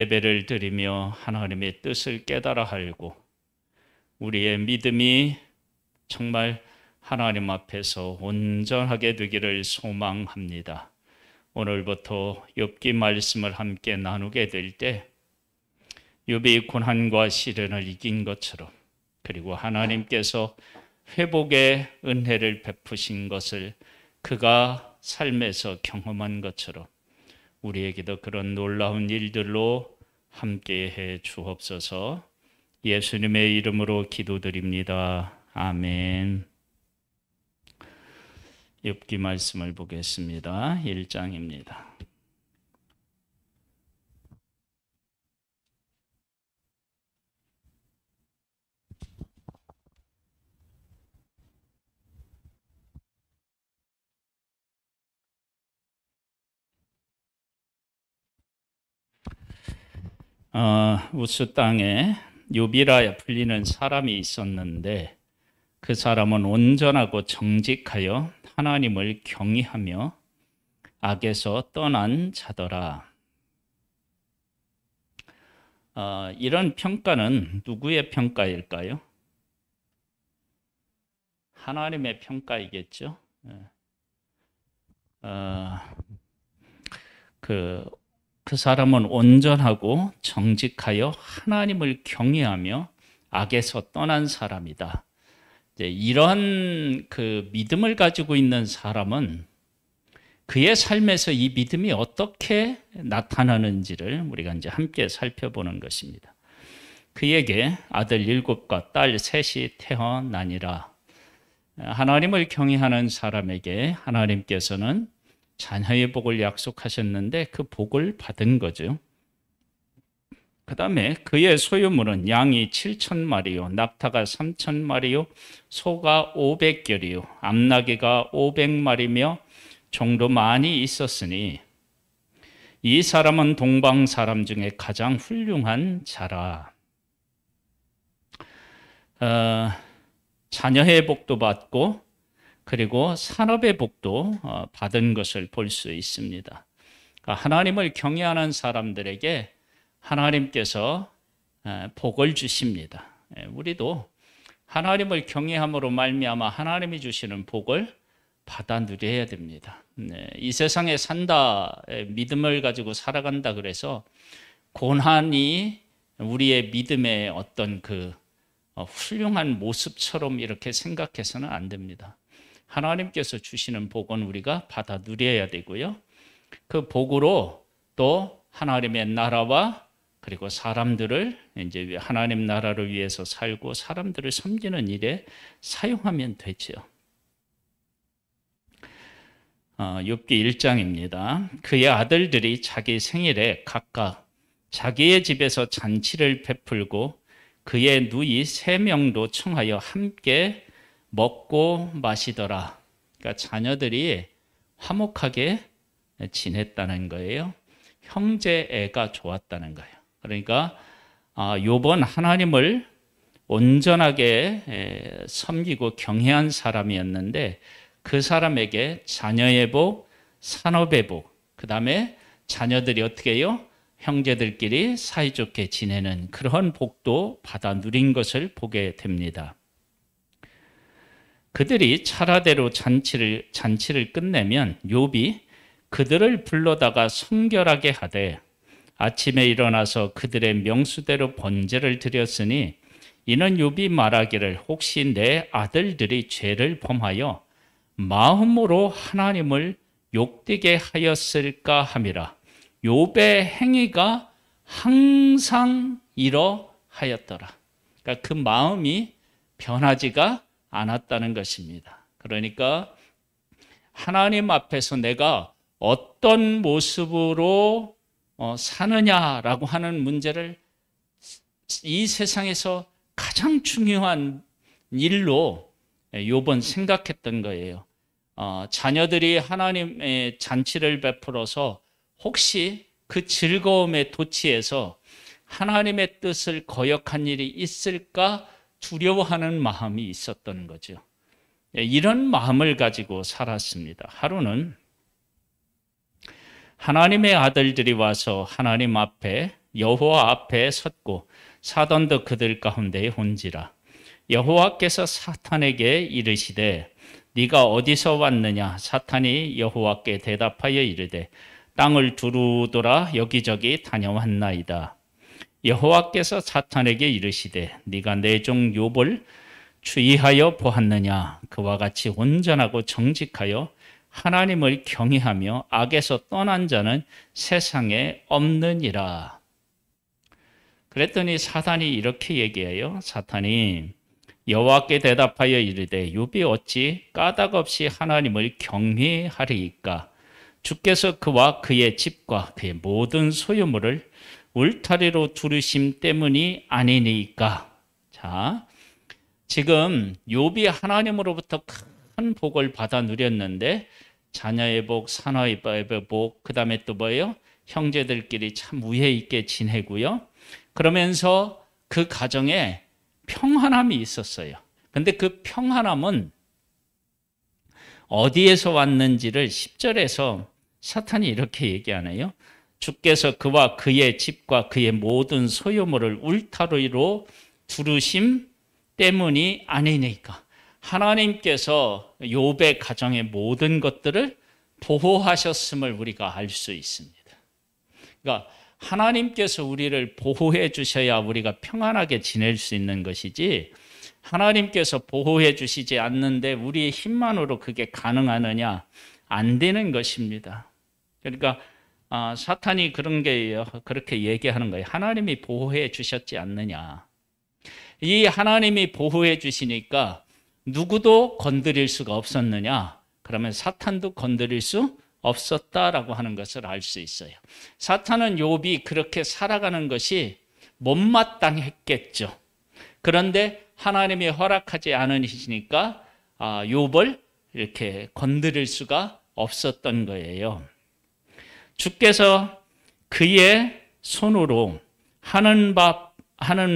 예배를 드리며 하나님의 뜻을 깨달아 알고 우리의 믿음이 정말 하나님 앞에서 온전하게 되기를 소망합니다. 오늘부터 욥기 말씀을 함께 나누게 될 때 욥이 고난과 시련을 이긴 것처럼, 그리고 하나님께서 회복의 은혜를 베푸신 것을 그가 삶에서 경험한 것처럼 우리에게도 그런 놀라운 일들로 함께해 주옵소서. 예수님의 이름으로 기도드립니다. 아멘. 욥기 말씀을 보겠습니다. 1장입니다. 우스 땅에 욥이라 불리는 사람이 있었는데 그 사람은 온전하고 정직하여 하나님을 경외하며 악에서 떠난 자더라. 이런 평가는 누구의 평가일까요? 하나님의 평가이겠죠. 그 사람은 온전하고 정직하여 하나님을 경외하며 악에서 떠난 사람이다. 이제 이런 그 믿음을 가지고 있는 사람은 그의 삶에서 이 믿음이 어떻게 나타나는지를 우리가 이제 함께 살펴보는 것입니다. 그에게 아들 7과 딸 3이 태어나니라. 하나님을 경외하는 사람에게 하나님께서는 자녀의 복을 약속하셨는데 그 복을 받은 거죠. 그 다음에 그의 소유물은 양이 7,000마리요, 낙타가 3,000마리요, 소가 500결이요, 암나귀가 500마리며 종도 많이 있었으니 이 사람은 동방 사람 중에 가장 훌륭한 자라. 자녀의 복도 받고 그리고 산업의 복도 받은 것을 볼 수 있습니다. 하나님을 경외하는 사람들에게 하나님께서 복을 주십니다. 우리도 하나님을 경외함으로 말미암아 하나님이 주시는 복을 받아 누려야 됩니다. 이 세상에 산다, 믿음을 가지고 살아간다 그래서 고난이 우리의 믿음의 어떤 그 훌륭한 모습처럼 이렇게 생각해서는 안 됩니다. 하나님께서 주시는 복은 우리가 받아 누려야 되고요. 그 복으로 또 하나님의 나라와 그리고 사람들을 이제 하나님 나라를 위해서 살고 사람들을 섬기는 일에 사용하면 되죠. 욥기 1장입니다. 그의 아들들이 자기 생일에 각각 자기의 집에서 잔치를 베풀고 그의 누이 3명도 청하여 함께 먹고 마시더라. 그러니까 자녀들이 화목하게 지냈다는 거예요. 형제애가 좋았다는 거예요. 그러니까 욥은 하나님을 온전하게 섬기고 경외한 사람이었는데 그 사람에게 자녀의 복, 산업의 복, 그 다음에 자녀들이 어떻게 해요? 형제들끼리 사이좋게 지내는 그런 복도 받아 누린 것을 보게 됩니다. 그들이 차례대로 잔치를 끝내면 욥이 그들을 불러다가 성결하게 하되 아침에 일어나서 그들의 명수대로 번제를 드렸으니 이는 욥이 말하기를 혹시 내 아들들이 죄를 범하여 마음으로 하나님을 욕되게 하였을까 함이라. 욥의 행위가 항상 이러하였더라. 그러니까 그 마음이 변하지가 않았다는 것입니다. 그러니까 하나님 앞에서 내가 어떤 모습으로 사느냐라고 하는 문제를 이 세상에서 가장 중요한 일로 욥은 생각했던 거예요. 자녀들이 하나님의 잔치를 베풀어서 혹시 그 즐거움에 도취해서 하나님의 뜻을 거역한 일이 있을까 두려워하는 마음이 있었던 거죠. 이런 마음을 가지고 살았습니다. 하루는 하나님의 아들들이 와서 하나님 앞에 여호와 앞에 섰고 사단도 그들 가운데에 혼지라. 여호와께서 사탄에게 이르시되 네가 어디서 왔느냐? 사탄이 여호와께 대답하여 이르되 땅을 두루돌아 여기저기 다녀왔나이다. 여호와께서 사탄에게 이르시되 네가 내 종 욥을 주의하여 보았느냐? 그와 같이 온전하고 정직하여 하나님을 경외하며 악에서 떠난 자는 세상에 없느니라. 그랬더니 사탄이 이렇게 얘기해요. 사탄이 여호와께 대답하여 이르되 욥이 어찌 까닭없이 하나님을 경외하리이까? 주께서 그와 그의 집과 그의 모든 소유물을 울타리로 두르심 때문이 아니니까. 자, 지금 욥이 하나님으로부터 큰 복을 받아 누렸는데 자녀의 복, 산화의 복, 그 다음에 또 뭐예요? 형제들끼리 참 우애 있게 지내고요. 그러면서 그 가정에 평안함이 있었어요. 근데 그 평안함은 어디에서 왔는지를 10절에서 사탄이 이렇게 얘기하네요. 주께서 그와 그의 집과 그의 모든 소유물을 울타리로 두르심 때문이 아니니까. 하나님께서 욥의 가정의 모든 것들을 보호하셨음을 우리가 알 수 있습니다. 그러니까 하나님께서 우리를 보호해 주셔야 우리가 평안하게 지낼 수 있는 것이지, 하나님께서 보호해 주시지 않는데 우리의 힘만으로 그게 가능하느냐? 안 되는 것입니다. 그러니까 사탄이 그렇게 얘기하는 거예요. 하나님이 보호해 주셨지 않느냐. 이 하나님이 보호해 주시니까 누구도 건드릴 수가 없었느냐? 그러면 사탄도 건드릴 수 없었다라고 하는 것을 알 수 있어요. 사탄은 욥이 그렇게 살아가는 것이 못마땅했겠죠. 그런데 하나님이 허락하지 않으시니까 욥을 이렇게 건드릴 수가 없었던 거예요. 주께서 그의 손으로 하는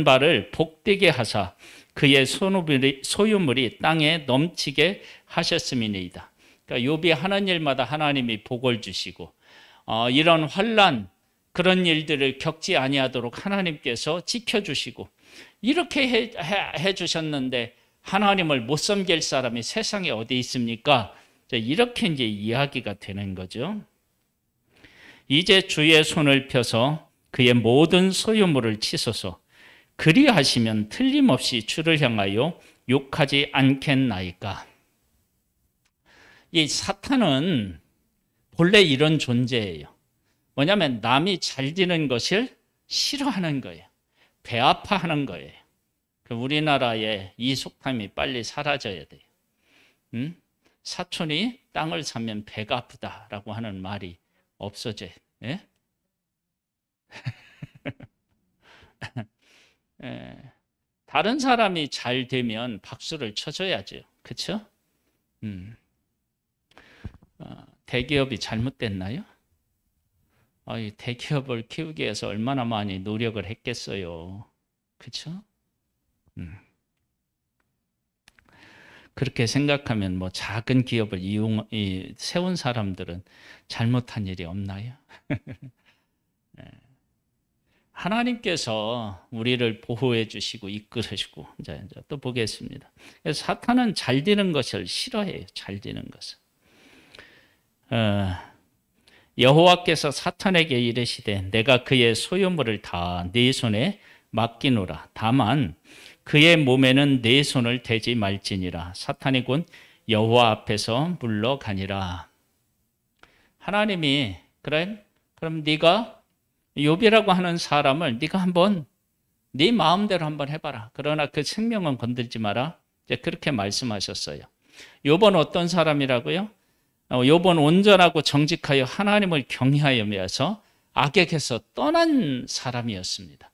바를 복되게 하사 그의 소유물이 땅에 넘치게 하셨음이니이다. 그러니까 욥이 하는 일마다 하나님이 복을 주시고 이런 환난 그런 일들을 겪지 아니하도록 하나님께서 지켜주시고 이렇게 해 주셨는데 하나님을 못 섬길 사람이 세상에 어디 있습니까? 이렇게 이제 이야기가 되는 거죠. 이제 주의 손을 펴서 그의 모든 소유물을 치소서. 그리하시면 틀림없이 주를 향하여 욕하지 않겠나이까. 이 사탄은 본래 이런 존재예요. 뭐냐면 남이 잘 되는 것을 싫어하는 거예요. 배 아파하는 거예요. 우리나라에 이 속담이 빨리 사라져야 돼요. 사촌이 땅을 사면 배가 아프다라고 하는 말이 없어져요. 예? 예. 다른 사람이 잘 되면 박수를 쳐줘야죠. 그렇죠? 대기업이 잘못됐나요? 대기업을 키우기 위해서 얼마나 많이 노력을 했겠어요. 그렇죠? 그렇게 생각하면 뭐 작은 기업을 세운 사람들은 잘못한 일이 없나요? 하나님께서 우리를 보호해 주시고 이끌으시고 이제 또 보겠습니다. 그래서 사탄은 잘 되는 것을 싫어해요. 잘 되는 것을. 여호와께서 사탄에게 이르시되 내가 그의 소유물을 다 네 손에 맡기노라. 다만 그의 몸에는 네 손을 대지 말지니라. 사탄이 곧 여호와 앞에서 물러가니라. 하나님이 그럼 네가 욥이라고 하는 사람을 네가 한번 네 마음대로 한번 해봐라. 그러나 그 생명은 건들지 마라. 이제 그렇게 말씀하셨어요. 욥은 어떤 사람이라고요? 욥은 온전하고 정직하여 하나님을 경외하여서 악에게서 떠난 사람이었습니다.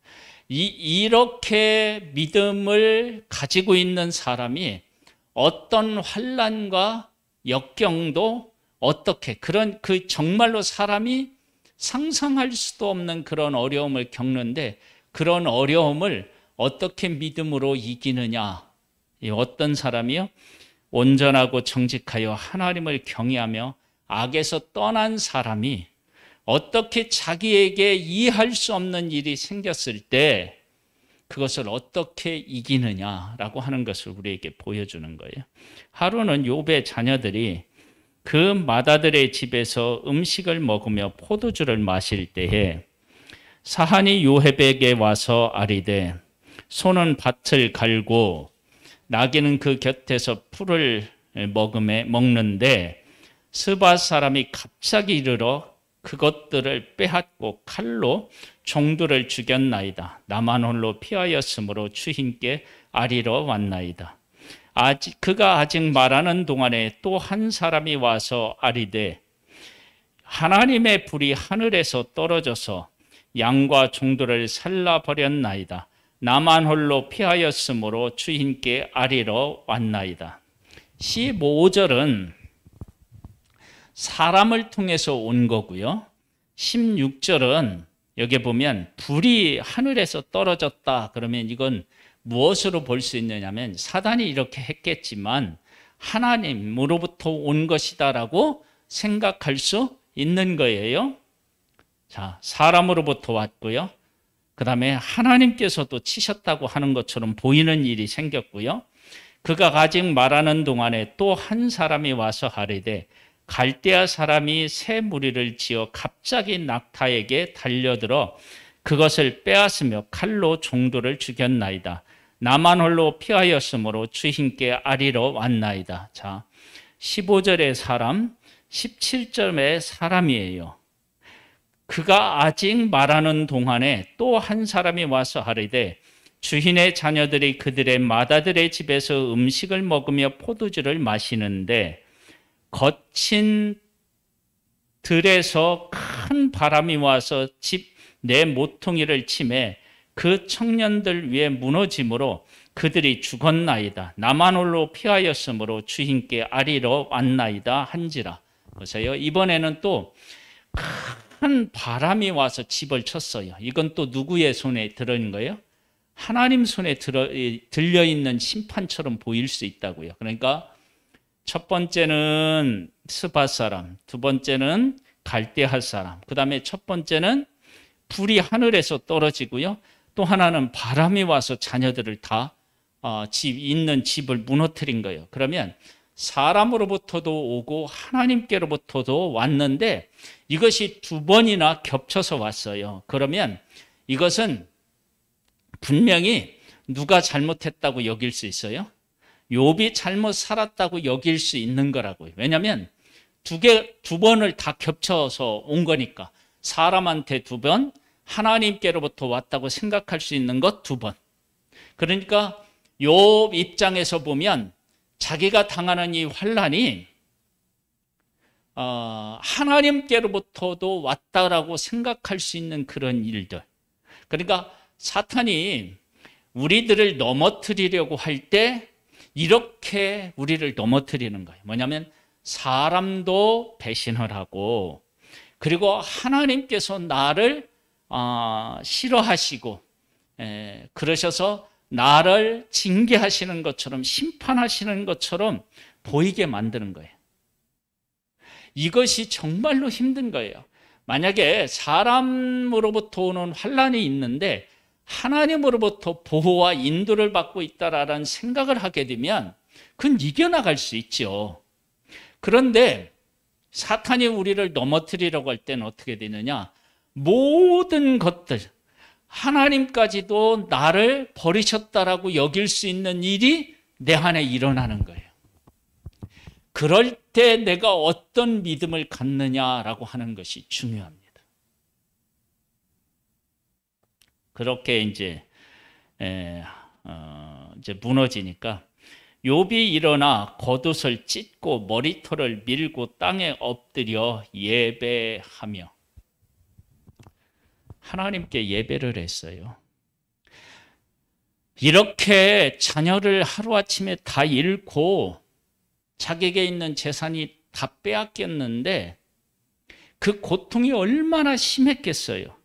이렇게 믿음을 가지고 있는 사람이 어떤 환난과 역경도 어떻게 그 정말로 사람이 상상할 수도 없는 그런 어려움을 겪는데 그런 어려움을 어떻게 믿음으로 이기느냐? 어떤 사람이요? 온전하고 정직하여 하나님을 경외하며 악에서 떠난 사람이 어떻게 자기에게 이해할 수 없는 일이 생겼을 때 그것을 어떻게 이기느냐라고 하는 것을 우리에게 보여주는 거예요. 하루는 욥의 자녀들이 그 마다들의 집에서 음식을 먹으며 포도주를 마실 때에 사한이 요셉에게 와서 아리되 소는 밭을 갈고 나귀는 그 곁에서 풀을 먹는데 스바 사람이 갑자기 이르러 그것들을 빼앗고 칼로 종들을 죽였나이다. 나만 홀로 피하였으므로 주인께 아리러 왔나이다. 그가 아직 말하는 동안에 또 한 사람이 와서 아리되 하나님의 불이 하늘에서 떨어져서 양과 종들을 살라버렸나이다. 나만 홀로 피하였으므로 주인께 아리러 왔나이다. 15절은 사람을 통해서 온 거고요. 16절은 여기 보면 불이 하늘에서 떨어졌다. 그러면 이건 무엇으로 볼 수 있느냐면 사단이 이렇게 했겠지만 하나님으로부터 온 것이다라고 생각할 수 있는 거예요. 자, 사람으로부터 왔고요. 그 다음에 하나님께서도 치셨다고 하는 것처럼 보이는 일이 생겼고요. 그가 아직 말하는 동안에 또 한 사람이 와서 하리되 갈대아 사람이 새 무리를 지어 갑자기 낙타에게 달려들어 그것을 빼앗으며 칼로 종들을 죽였나이다. 나만 홀로 피하였으므로 주인께 아리러 왔나이다. 자, 15절의 사람, 17절의 사람이에요. 그가 아직 말하는 동안에 또 한 사람이 와서 하리되 주인의 자녀들이 그들의 마다들의 집에서 음식을 먹으며 포도주를 마시는데 거친 들에서 큰 바람이 와서 집 내 모퉁이를 치매 그 청년들 위에 무너짐으로 그들이 죽었나이다. 나만 홀로 피하였으므로 주인께 아리러 왔나이다 한지라. 보세요. 이번에는 또 큰 바람이 와서 집을 쳤어요. 이건 또 누구의 손에 들어있는 거예요? 하나님 손에 들려있는 심판처럼 보일 수 있다고요. 그러니까 첫 번째는 스바 사람, 두 번째는 갈대아 사람, 그 다음에 첫 번째는 불이 하늘에서 떨어지고요. 또 하나는 바람이 와서 자녀들을 다 있는 집을 무너뜨린 거예요. 그러면 사람으로부터도 오고 하나님께로부터도 왔는데 이것이 두 번이나 겹쳐서 왔어요. 그러면 이것은 분명히 누가 잘못했다고 여길 수 있어요? 욥이 잘못 살았다고 여길 수 있는 거라고요. 왜냐하면 두 번을 다 겹쳐서 온 거니까 사람한테 두 번, 하나님께로부터 왔다고 생각할 수 있는 것 두 번. 그러니까 욥 입장에서 보면 자기가 당하는 이 환난이 하나님께로부터도 왔다라고 생각할 수 있는 그런 일들. 그러니까 사탄이 우리들을 넘어뜨리려고 할 때 이렇게 우리를 넘어뜨리는 거예요. 뭐냐면 사람도 배신을 하고 그리고 하나님께서 나를 싫어하시고 그러셔서 나를 징계하시는 것처럼 심판하시는 것처럼 보이게 만드는 거예요. 이것이 정말로 힘든 거예요. 만약에 사람으로부터 오는 환난이 있는데 하나님으로부터 보호와 인도를 받고 있다라는 생각을 하게 되면 그건 이겨나갈 수 있죠. 그런데 사탄이 우리를 넘어뜨리려고 할 때는 어떻게 되느냐? 모든 것들, 하나님까지도 나를 버리셨다라고 여길 수 있는 일이 내 안에 일어나는 거예요. 그럴 때 내가 어떤 믿음을 갖느냐라고 하는 것이 중요합니다. 그렇게 이제 무너지니까 욥이 일어나 겉옷을 찢고 머리털을 밀고 땅에 엎드려 예배하며 하나님께 예배를 했어요. 이렇게 자녀를 하루아침에 다 잃고 자기에게 있는 재산이 다 빼앗겼는데 그 고통이 얼마나 심했겠어요.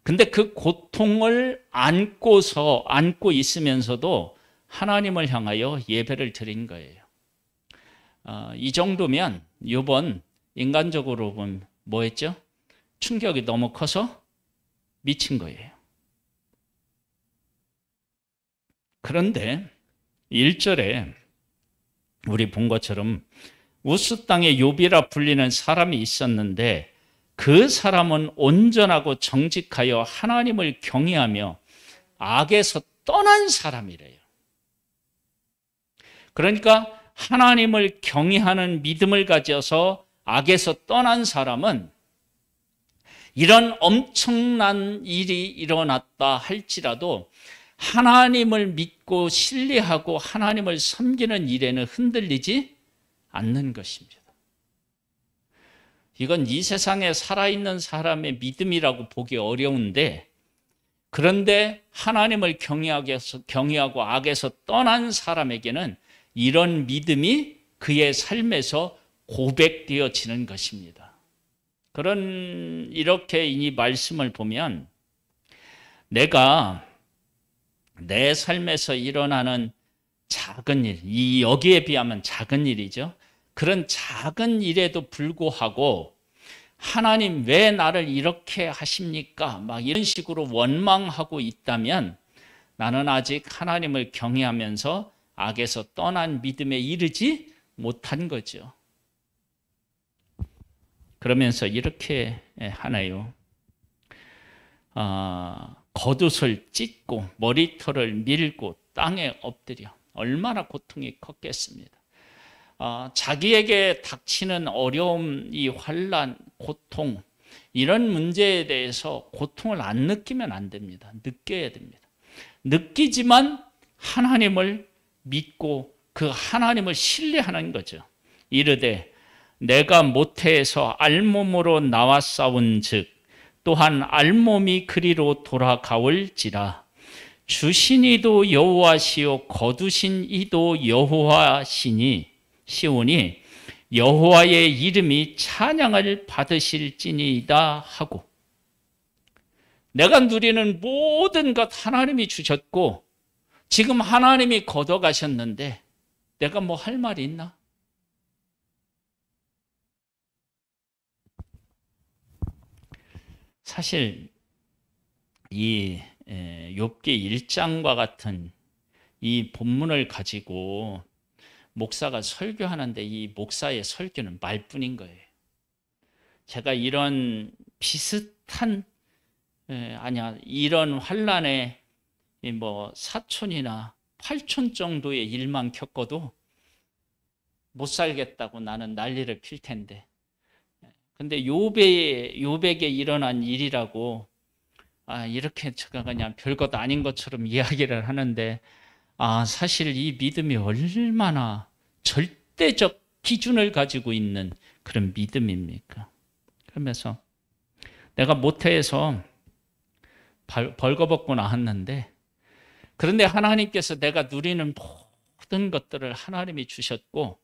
근데 그 고통을 안고 있으면서도 하나님을 향하여 예배를 드린 거예요. 이 정도면 욥은 인간적으로 보면 뭐 했죠? 충격이 너무 커서 미친 거예요. 그런데 1절에 우리 본 것처럼 우스 땅에 욥이라 불리는 사람이 있었는데 그 사람은 온전하고 정직하여 하나님을 경외하며 악에서 떠난 사람이래요. 그러니까 하나님을 경외하는 믿음을 가져서 악에서 떠난 사람은 이런 엄청난 일이 일어났다 할지라도 하나님을 믿고 신뢰하고 하나님을 섬기는 일에는 흔들리지 않는 것입니다. 이건 이 세상에 살아있는 사람의 믿음이라고 보기 어려운데, 그런데 하나님을 경외하고 악에서 떠난 사람에게는 이런 믿음이 그의 삶에서 고백되어지는 것입니다. 이렇게 이 말씀을 보면 내가 내 삶에서 일어나는 작은 일, 여기에 비하면 작은 일이죠. 그런 작은 일에도 불구하고 하나님 왜 나를 이렇게 하십니까? 막 이런 식으로 원망하고 있다면 나는 아직 하나님을 경외하면서 악에서 떠난 믿음에 이르지 못한 거죠. 그러면서 이렇게 하나요. 겉옷을 찢고 머리털을 밀고 땅에 엎드려. 얼마나 고통이 컸겠습니다. 자기에게 닥치는 어려움, 이 환난, 고통, 이런 문제에 대해서 고통을 안 느끼면 안 됩니다. 느껴야 됩니다. 느끼지만 하나님을 믿고 그 하나님을 신뢰하는 거죠. 이르되 내가 모태에서 알몸으로 나와 싸운 즉 또한 알몸이 그리로 돌아가올지라. 주신 이도 여호와시요 거두신 이도 여호와시오니 여호와의 이름이 찬양을 받으실지니이다 하고, 내가 누리는 모든 것 하나님이 주셨고 지금 하나님이 걷어가셨는데 내가 뭐 할 말이 있나? 사실 이 욥기 1장과 같은 이 본문을 가지고 목사가 설교하는데 이 목사의 설교는 말뿐인 거예요. 제가 이런 비슷한 이런 환난에 뭐 4촌이나 8촌 정도의 일만 겪어도 못 살겠다고 나는 난리를 필 텐데, 근데 욥에게 일어난 일이라고 이렇게 제가 그냥 별것 아닌 것처럼 이야기를 하는데, 사실 이 믿음이 얼마나 절대적 기준을 가지고 있는 그런 믿음입니까? 그러면서 내가 모태에서 벌거벗고 나왔는데, 그런데 하나님께서 내가 누리는 모든 것들을 하나님이 주셨고,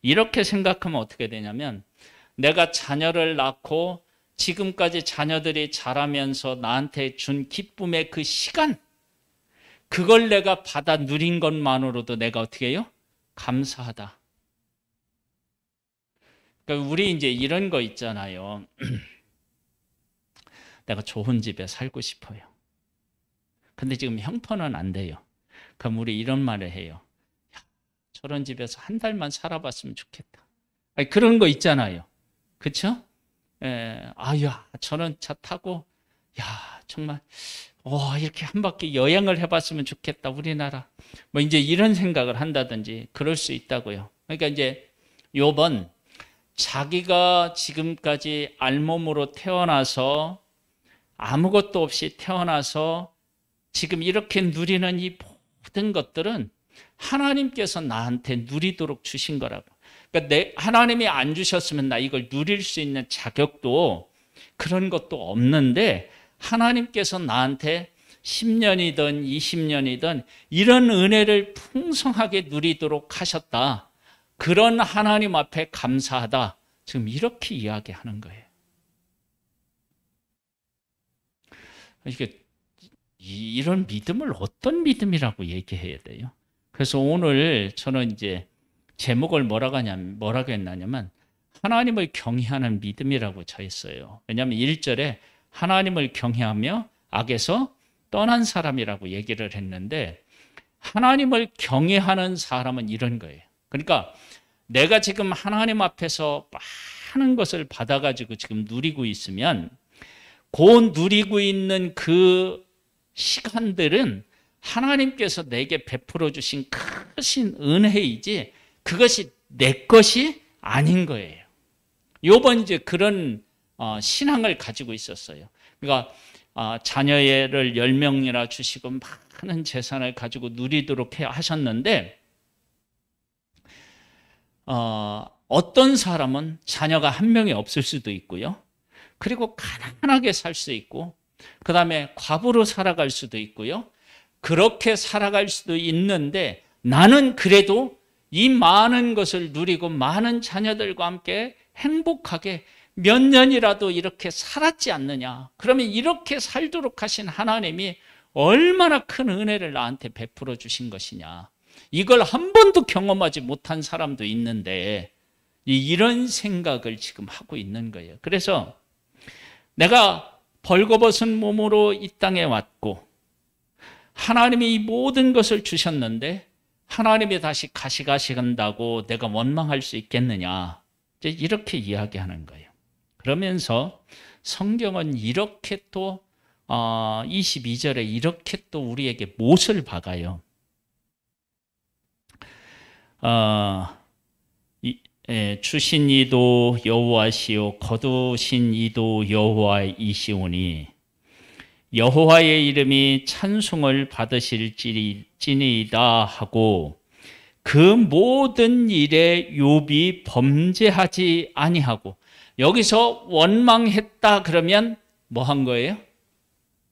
이렇게 생각하면 어떻게 되냐면 내가 자녀를 낳고 지금까지 자녀들이 자라면서 나한테 준 기쁨의 그 시간, 그걸 내가 받아 누린 것만으로도 내가 어떻게 해요? 감사하다. 그러니까 우리 이제 이런 거 있잖아요. 내가 좋은 집에 살고 싶어요. 근데 지금 형편은 안 돼요. 그럼 우리 이런 말을 해요. 저런 집에서 한 달만 살아봤으면 좋겠다. 그런 거 있잖아요. 그렇죠? 저런 차 타고 정말 이렇게 한 바퀴 여행을 해봤으면 좋겠다, 우리나라. 뭐 이제 이런 생각을 한다든지 그럴 수 있다고요. 그러니까 이제 욥은 자기가 지금까지 알몸으로 태어나서 아무것도 없이 태어나서 지금 이렇게 누리는 이 모든 것들은 하나님께서 나한테 누리도록 주신 거라고. 그러니까 하나님이 안 주셨으면 나 이걸 누릴 수 있는 자격도 그런 것도 없는데, 하나님께서 나한테 10년이든 20년이든 이런 은혜를 풍성하게 누리도록 하셨다. 그런 하나님 앞에 감사하다. 지금 이렇게 이야기하는 거예요. 이런 믿음을 어떤 믿음이라고 얘기해야 돼요? 그래서 오늘 저는 이제 제목을 뭐라고 했냐면 하나님을 경외하는 믿음이라고 쳐 있어요. 왜냐하면 1절에 하나님을 경외하며 악에서 떠난 사람이라고 얘기를 했는데, 하나님을 경외하는 사람은 이런 거예요. 그러니까 내가 지금 하나님 앞에서 많은 것을 받아가지고 지금 누리고 있으면, 그 누리고 있는 그 시간들은 하나님께서 내게 베풀어 주신 크신 은혜이지 그것이 내 것이 아닌 거예요. 요번 이제 그런 신앙을 가지고 있었어요. 그러니까 자녀를 10명이나 주시고 많은 재산을 가지고 누리도록 하셨는데, 어떤 사람은 자녀가 한 명이 없을 수도 있고요. 그리고 가난하게 살 수 있고, 그 다음에 과부로 살아갈 수도 있고요. 그렇게 살아갈 수도 있는데, 나는 그래도 이 많은 것을 누리고 많은 자녀들과 함께 행복하게 몇 년이라도 이렇게 살았지 않느냐. 그러면 이렇게 살도록 하신 하나님이 얼마나 큰 은혜를 나한테 베풀어 주신 것이냐. 이걸 한 번도 경험하지 못한 사람도 있는데, 이런 생각을 지금 하고 있는 거예요. 그래서 내가 벌거벗은 몸으로 이 땅에 왔고, 하나님이 이 모든 것을 주셨는데 하나님이 다시 가시간다고 내가 원망할 수 있겠느냐, 이제 이렇게 이야기하는 거예요. 그러면서 성경은 이렇게 또 22절에 이렇게 또 우리에게 못을 박아요. 주신 이도 여호와시요 거두신 이도 여호와이시오니 여호와의 이름이 찬송을 받으실지니이다 하고, 그 모든 일에 욥이 범죄하지 아니하고. 여기서 원망했다 그러면 뭐 한 거예요?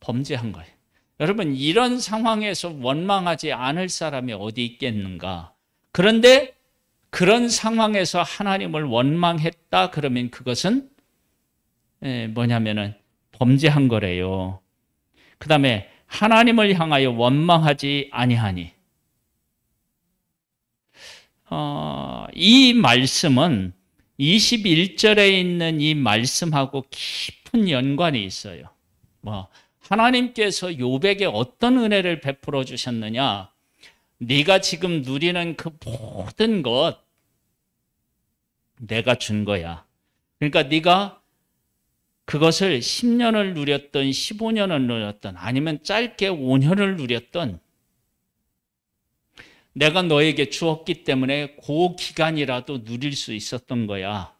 범죄한 거예요. 여러분, 이런 상황에서 원망하지 않을 사람이 어디 있겠는가? 그런데 그런 상황에서 하나님을 원망했다 그러면 그것은 뭐냐면은 범죄한 거래요. 그 다음에 하나님을 향하여 원망하지 아니하니. 이 말씀은 21절에 있는 이 말씀하고 깊은 연관이 있어요. 하나님께서 욥에게 어떤 은혜를 베풀어 주셨느냐? 네가 지금 누리는 그 모든 것 내가 준 거야. 그러니까 네가 그것을 10년을 누렸던 15년을 누렸던 아니면 짧게 5년을 누렸던, 내가 너에게 주었기 때문에 그 기간이라도 누릴 수 있었던 거야.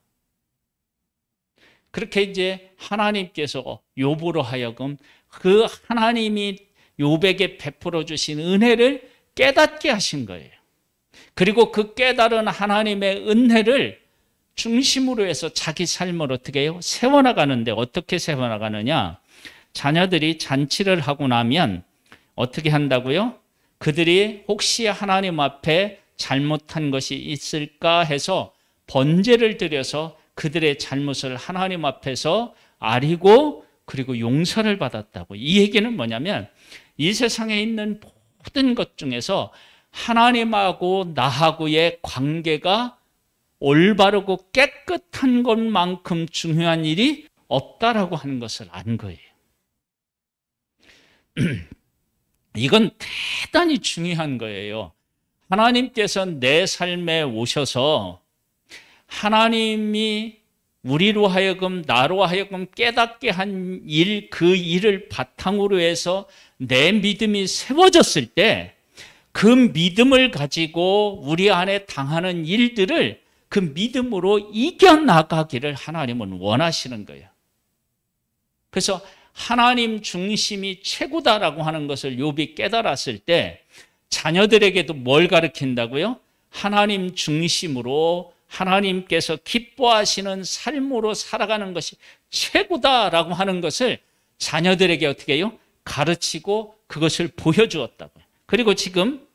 그렇게 이제 하나님께서 욥으로 하여금 그 하나님이 욥에게 베풀어 주신 은혜를 깨닫게 하신 거예요. 그리고 그 깨달은 하나님의 은혜를 중심으로 해서 자기 삶을 어떻게 해요? 세워나가는데, 어떻게 세워나가느냐? 자녀들이 잔치를 하고 나면 어떻게 한다고요? 그들이 혹시 하나님 앞에 잘못한 것이 있을까 해서 번제를 드려서 그들의 잘못을 하나님 앞에서 아리고 그리고 용서를 받았다고. 이 얘기는 뭐냐면, 이 세상에 있는 모든 것 중에서 하나님하고 나하고의 관계가 올바르고 깨끗한 것만큼 중요한 일이 없다라고 하는 것을 안 거예요. 이건 대단히 중요한 거예요. 하나님께서 내 삶에 오셔서 하나님이 우리로 하여금, 나로 하여금 깨닫게 한 일, 그 일을 바탕으로 해서 내 믿음이 세워졌을 때, 그 믿음을 가지고 우리 안에 당하는 일들을 그 믿음으로 이겨나가기를 하나님은 원하시는 거예요. 그래서 하나님 중심이 최고다라고 하는 것을 욥이 깨달았을 때, 자녀들에게도 뭘 가르친다고요? 하나님 중심으로 하나님께서 기뻐하시는 삶으로 살아가는 것이 최고다라고 하는 것을 자녀들에게 어떻게 해요? 가르치고 그것을 보여주었다고요. 그리고 지금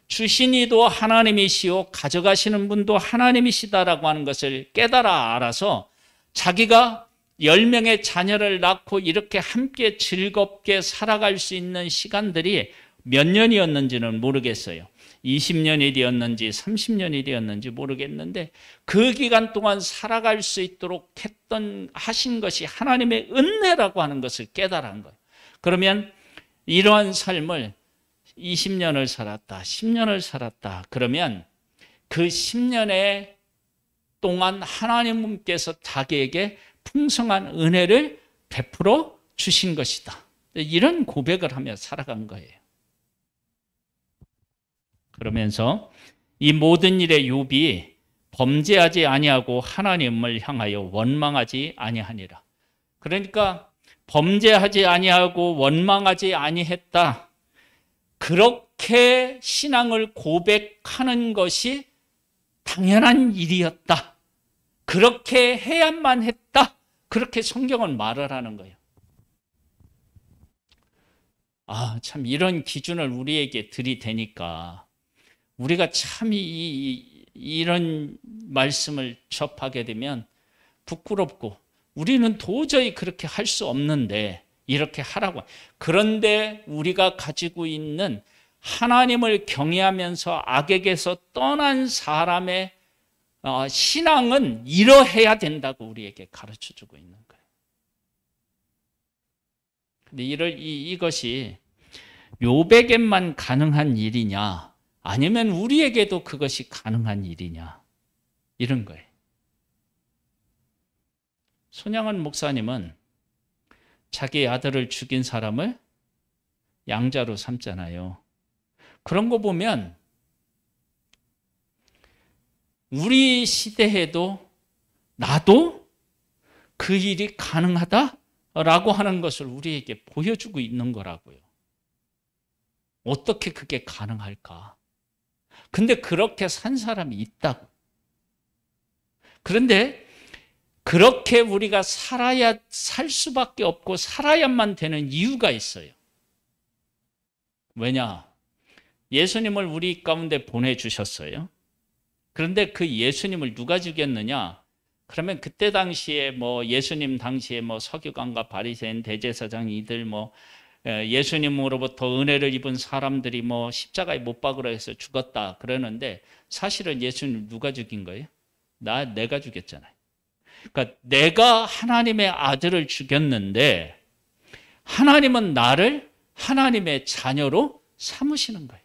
주신 이도 하나님이시오, 가져가시는 분도 하나님이시다라고 하는 것을 깨달아 알아서 자기가 10명의 자녀를 낳고 이렇게 함께 즐겁게 살아갈 수 있는 시간들이 몇 년이었는지는 모르겠어요. 20년이 되었는지 30년이 되었는지 모르겠는데 그 기간 동안 살아갈 수 있도록 하신 것이 하나님의 은혜라고 하는 것을 깨달은 거예요. 그러면 이러한 삶을 20년을 살았다, 10년을 살았다. 그러면 그 10년의 동안 하나님께서 자기에게 풍성한 은혜를 베풀어 주신 것이다. 이런 고백을 하며 살아간 거예요. 그러면서 이 모든 일에 욥이 범죄하지 아니하고 하나님을 향하여 원망하지 아니하니라. 그러니까 범죄하지 아니하고 원망하지 아니했다. 그렇게 신앙을 고백하는 것이 당연한 일이었다. 그렇게 해야만 했다. 그렇게 성경은 말을 하는 거예요. 참 이런 기준을 우리에게 들이대니까 우리가 참 이런 말씀을 접하게 되면 부끄럽고 우리는 도저히 그렇게 할 수 없는데 이렇게 하라고. 그런데 우리가 가지고 있는 하나님을 경외하면서 악에게서 떠난 사람의 신앙은 이러해야 된다고 우리에게 가르쳐주고 있는 거예요. 근데 이것이 욥에게만 가능한 일이냐 아니면 우리에게도 그것이 가능한 일이냐 이런 거예요. 손양원 목사님은 자기 아들을 죽인 사람을 양자로 삼잖아요. 그런 거 보면 우리 시대에도 나도 그 일이 가능하다라고 하는 것을 우리에게 보여주고 있는 거라고요. 어떻게 그게 가능할까? 근데 그렇게 산 사람이 있다고. 그런데 그렇게 우리가 살 수밖에 없고 살아야만 되는 이유가 있어요. 왜냐? 예수님을 우리 가운데 보내주셨어요. 그런데 그 예수님을 누가 죽였느냐? 그러면 그때 당시에 예수님 당시에 서기관과 바리새인 대제사장 이들 예수님으로부터 은혜를 입은 사람들이 십자가에 못 박으라 해서 죽었다 그러는데 사실은 예수님 누가 죽인 거예요? 내가 죽였잖아요. 그러니까 내가 하나님의 아들을 죽였는데 하나님은 나를 하나님의 자녀로 삼으시는 거예요.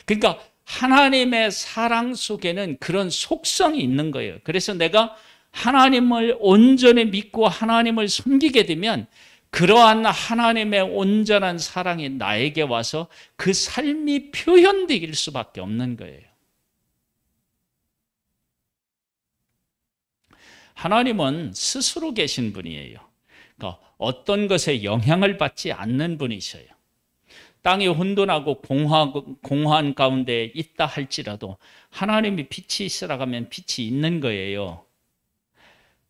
그러니까 하나님의 사랑 속에는 그런 속성이 있는 거예요. 그래서 내가 하나님을 온전히 믿고 하나님을 섬기게 되면 그러한 하나님의 온전한 사랑이 나에게 와서 그 삶이 표현될 수밖에 없는 거예요. 하나님은 스스로 계신 분이에요. 그러니까 어떤 것에 영향을 받지 않는 분이셔요. 땅이 혼돈하고 공허한 가운데 있다 할지라도 하나님이 빛이 있으라고 하면 빛이 있는 거예요.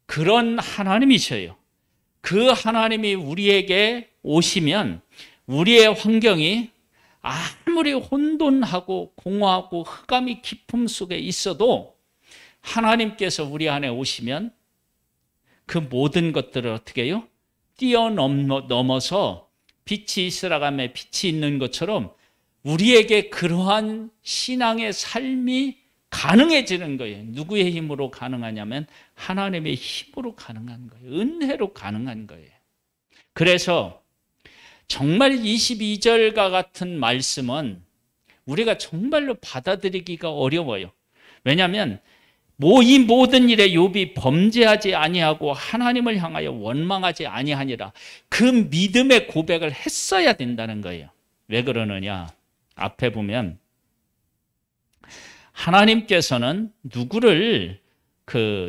그런 하나님이셔요. 그 하나님이 우리에게 오시면 우리의 환경이 아무리 혼돈하고 공허하고 흑암이 깊음 속에 있어도 하나님께서 우리 안에 오시면 그 모든 것들을 어떻게 해요? 뛰어넘어서 빛이 있으라고 하면 빛이 있는 것처럼 우리에게 그러한 신앙의 삶이 가능해지는 거예요. 누구의 힘으로 가능하냐면 하나님의 힘으로 가능한 거예요. 은혜로 가능한 거예요. 그래서 정말 22절과 같은 말씀은 우리가 정말로 받아들이기가 어려워요. 왜냐하면 이 모든 일에 욥이 범죄하지 아니하고 하나님을 향하여 원망하지 아니하니라 그 믿음의 고백을 했어야 된다는 거예요. 왜 그러느냐? 앞에 보면 하나님께서는 누구를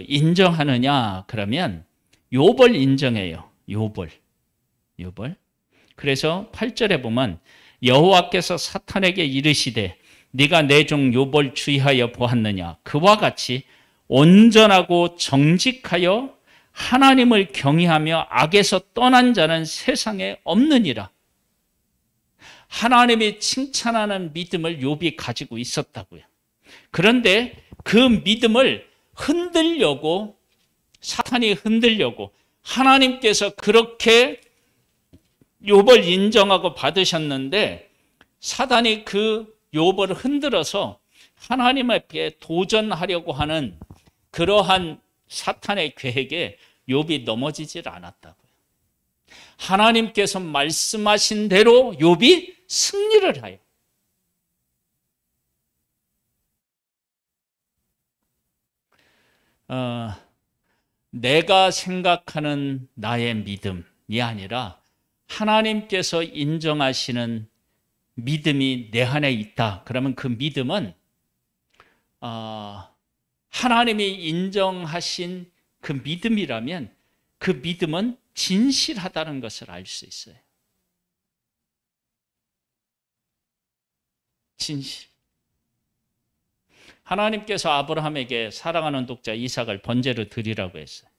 인정하느냐 그러면 욥을 인정해요. 욥을. 그래서 8절에 보면 여호와께서 사탄에게 이르시되 네가 내 종 욥을 주의하여 보았느냐? 그와 같이 온전하고 정직하여 하나님을 경외하며 악에서 떠난 자는 세상에 없느니라. 하나님이 칭찬하는 믿음을 욥이 가지고 있었다고요. 그런데 그 믿음을 흔들려고 사탄이 흔들려고 하나님께서 그렇게 욥을 인정하고 받으셨는데 사단이 그 욥을 흔들어서 하나님 앞에 도전하려고 하는 그러한 사탄의 계획에 욥이 넘어지질 않았다고요. 하나님께서 말씀하신 대로 욥이 승리를 하여. 내가 생각하는 나의 믿음이 아니라 하나님께서 인정하시는 믿음이 내 안에 있다. 그러면 그 믿음은 하나님이 인정하신 그 믿음이라면 그 믿음은 진실하다는 것을 알 수 있어요. 진실. 하나님께서 아브라함에게 사랑하는 독자 이삭을 번제로 드리라고 했어요.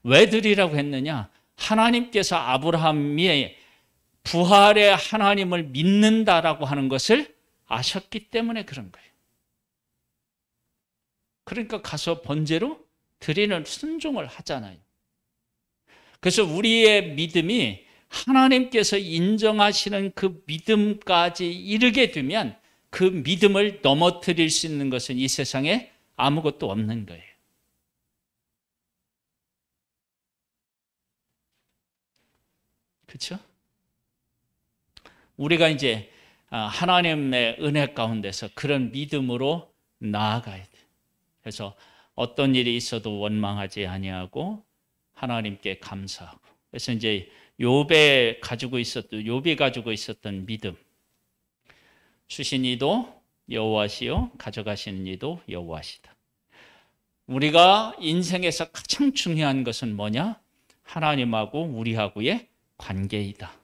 왜 드리라고 했느냐? 하나님께서 아브라함이 부활의 하나님을 믿는다라고 하는 것을 아셨기 때문에 그런 거예요. 그러니까 가서 번제로 드리는 순종을 하잖아요. 그래서 우리의 믿음이 하나님께서 인정하시는 그 믿음까지 이르게 되면 그 믿음을 넘어뜨릴 수 있는 것은 이 세상에 아무것도 없는 거예요. 그렇죠? 우리가 이제 하나님의 은혜 가운데서 그런 믿음으로 나아가야 돼요. 그래서 어떤 일이 있어도 원망하지 아니하고 하나님께 감사하고. 그래서 이제 욥이 가지고 있었던 믿음. 주신 이도 여호와시요 가져가시는 이도 여호와시다. 우리가 인생에서 가장 중요한 것은 뭐냐? 하나님하고 우리하고의 관계이다.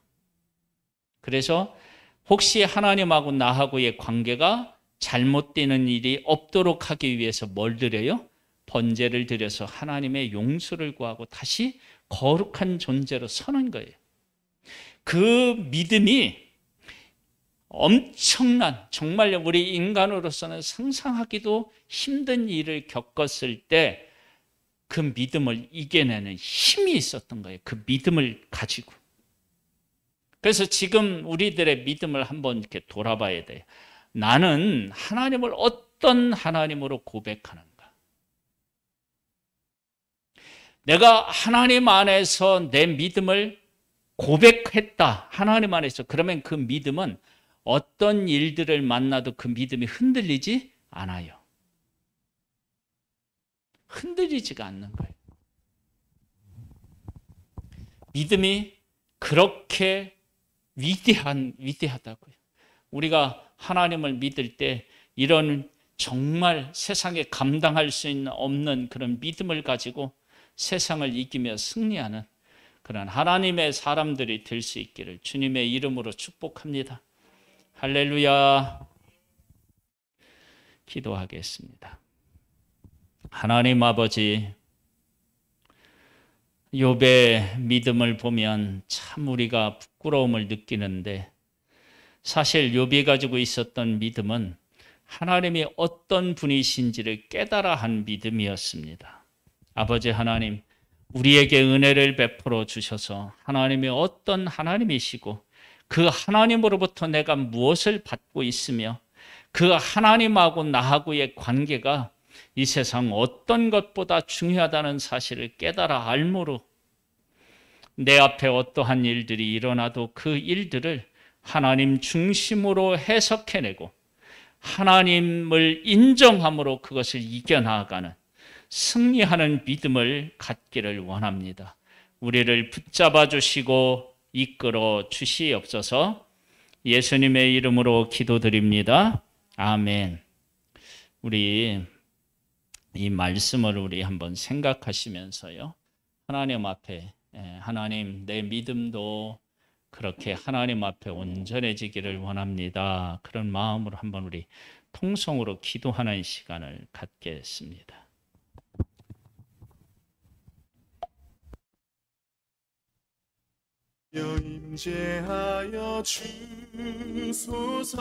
그래서 혹시 하나님하고 나하고의 관계가 잘못되는 일이 없도록 하기 위해서 뭘 드려요? 번제를 드려서 하나님의 용서를 구하고 다시 거룩한 존재로 서는 거예요. 그 믿음이 엄청난, 정말 우리 인간으로서는 상상하기도 힘든 일을 겪었을 때 그 믿음을 이겨내는 힘이 있었던 거예요. 그 믿음을 가지고. 그래서 지금 우리들의 믿음을 한번 이렇게 돌아봐야 돼요. 나는 하나님을 어떤 하나님으로 고백하는가? 내가 하나님 안에서 내 믿음을 고백했다. 하나님 안에서. 그러면 그 믿음은 어떤 일들을 만나도 그 믿음이 흔들리지 않아요. 흔들리지가 않는 거예요. 믿음이 그렇게 위대하다고요. 우리가 하나님을 믿을 때 이런 정말 세상에 감당할 수 없는 그런 믿음을 가지고 세상을 이기며 승리하는 그런 하나님의 사람들이 될 수 있기를 주님의 이름으로 축복합니다. 할렐루야. 기도하겠습니다. 하나님 아버지, 욥의 믿음을 보면 참 우리가 부끄러움을 느끼는데 사실 욥이 가지고 있었던 믿음은 하나님이 어떤 분이신지를 깨달아 한 믿음이었습니다. 아버지 하나님, 우리에게 은혜를 베풀어 주셔서 하나님이 어떤 하나님이시고 그 하나님으로부터 내가 무엇을 받고 있으며 그 하나님하고 나하고의 관계가 이 세상 어떤 것보다 중요하다는 사실을 깨달아 알므로 내 앞에 어떠한 일들이 일어나도 그 일들을 하나님 중심으로 해석해내고 하나님을 인정함으로 그것을 이겨나가는 승리하는 믿음을 갖기를 원합니다. 우리를 붙잡아 주시고 이끌어 주시옵소서. 예수님의 이름으로 기도드립니다. 아멘. 우리 이 말씀을 우리 한번 생각하시면서요. 하나님 앞에 하나님 내 믿음도 그렇게 하나님 앞에 온전해지기를 원합니다. 그런 마음으로 한번 우리 통성으로 기도하는 시간을 갖겠습니다. 임재하여 주소서.